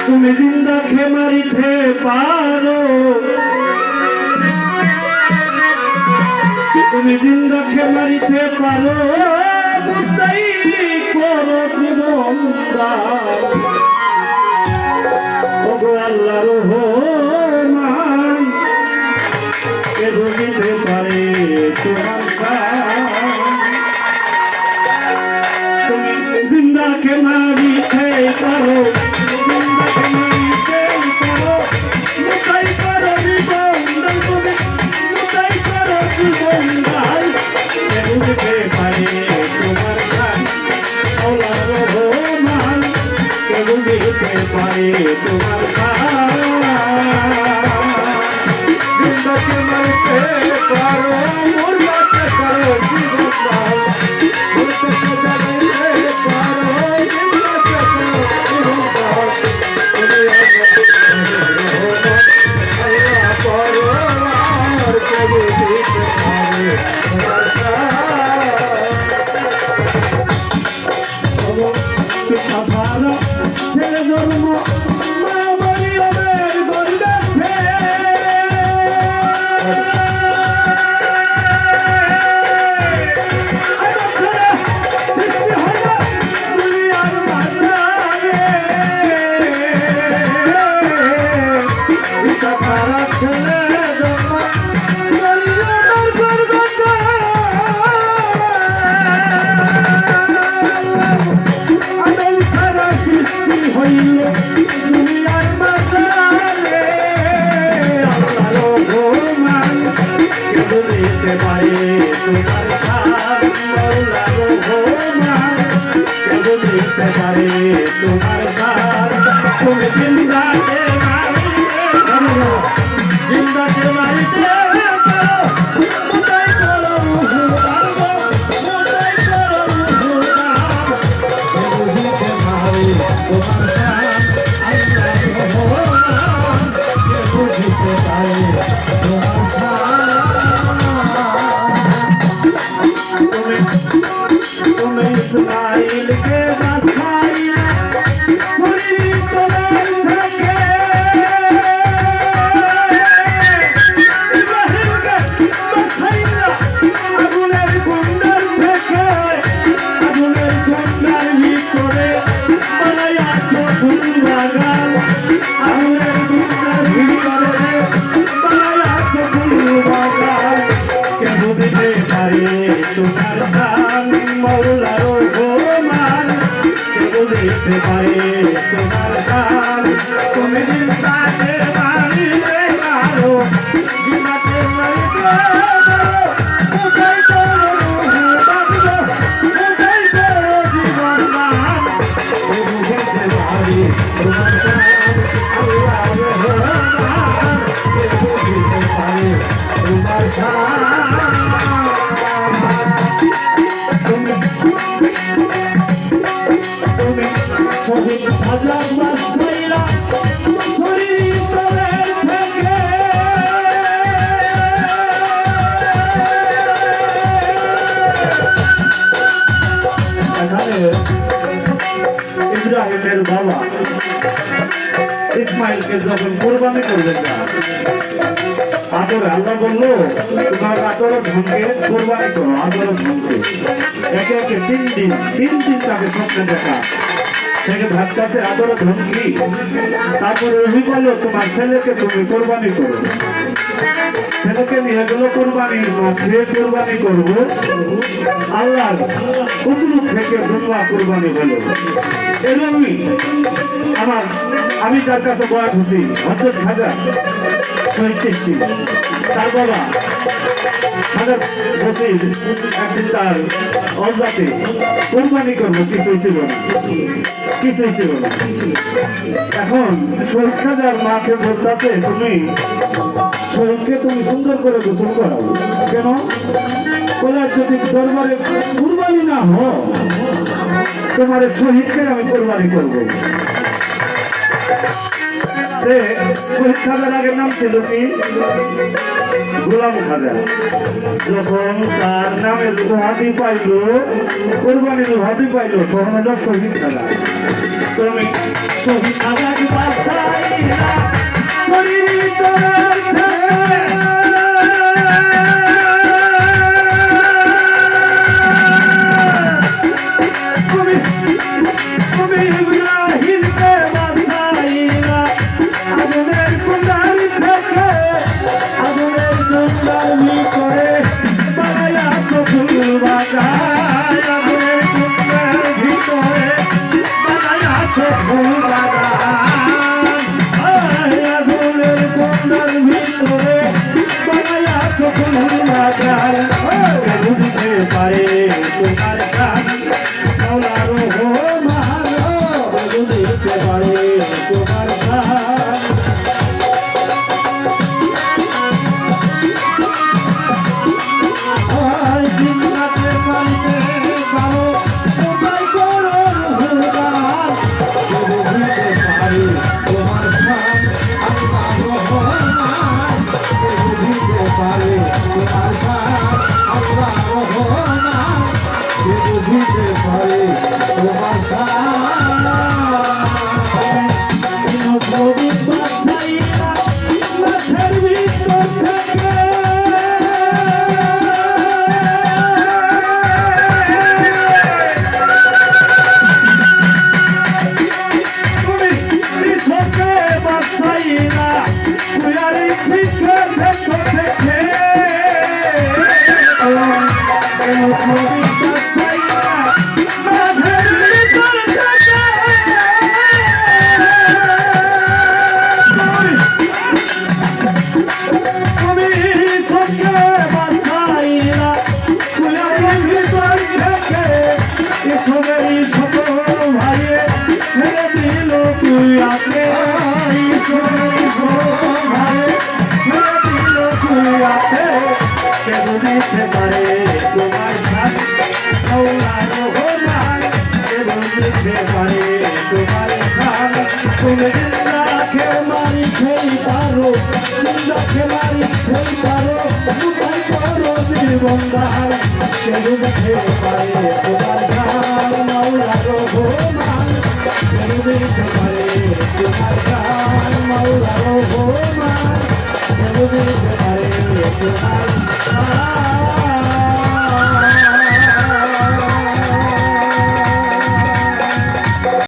তুমি জিন্দা খে মারিতে পারো, তুমি জিন্দা খে মারিতে পারো, মুদ্দাই করো জীবন ওগো আল্লাহ রহমান, কে বুঝিতে পারে তোমার তুমি জিন্দা খে মারিতে পারো, তোমার জিন্দাকে মারতে পারো, মরতে পারো, জীবন দাও মরতে জানিতে পারো, জিন্দাকে পারো, জীবন দাও তুমি আল্লাহ পারো আর কবু দিতে পারে তোমার ছেলে জন্ম ইব্রাহিমের বাবা ইসমাইলকে যখন কোরবানি করবেন না আদর আল্লাহ বললো তোমার আদর ধনকে কোরবানি করো, আদর ধনকে একে একে 3 দিন তাকে স্বপ্নে দেখা থেকে ভাবছে আদর ধন কি, তারপরে রবি বললো তোমার ছেলেকে তুমি কোরবানি করো, ছেলেকে নিয়ে গেল কোরবানির মাঠে কোরবানি করবো, আল্লাহ কুদরত থেকে দুনিয়া কোরবানি হলো। এরকমই আমি যার কাছে বয়াত হচ্ছি হজরত খাজা ৩৭ তার বাবা খাজা বসির একদিন তার অজাতে কোরবানি করবো কিছুই ছিল না। এখন শহীদ খাজার মাকে বলতেছে তুমি শহীদকে তুমি সুন্দর করে গোসল করাও কেন, বলে যদি দরবারে কুরবানি না হয় তোমার শহীদকে আমি কোরবানি করবো। শহীদ খাজার আগের নাম ছিল কি গোলাম খাজা। যখন তার নামের উহাদি পাইল, কোরবানির উহাদি পাইল, তখন হলো শহীদ খাজা। তুমি শহীদ খাজা তোমার শান জিন্নাতের বাড়িতে কারো কোথায় করো রুহুদান বুঝিতে পারি তোমার শান আল্লাহ রহমান বুঝিতে পারি তোমার শান আল্লাহ রহমান বুঝিতে পারি তোমার শান নবী বাছাইয়া মাথার ভিতর থেকে তুমি নিছকে বাছাইয়া তুয়ারি থেকে ভেতর থেকে নবী বাছাইয়া মাথার ভিতর থেকে তুমি সবকে বাঁচাইলা তুয়ারি ভিতর থেকে ঈশ্বরের সকল ভাইয়ে ফেলে দিল তুই আপনি ঈশ্বরের সকল ভাইয়ে ফেলে দিল তুই আপনি কে বুঝিতে পারে তোমার শান মৌলা রহমান কে বুঝিতে পারে তোমার শান তুমি জিন্দা খেয়ে মারি খেই পারো জিন্দা খেয়ে মারি খেই পারো কোথায় করো জীবনদার কে বুঝিতে পারে তোমার শান মৌলা রহমান কে বুঝিতে পারে তোমার শান মৌলা রহমান কে বুঝিতে পারে তোমার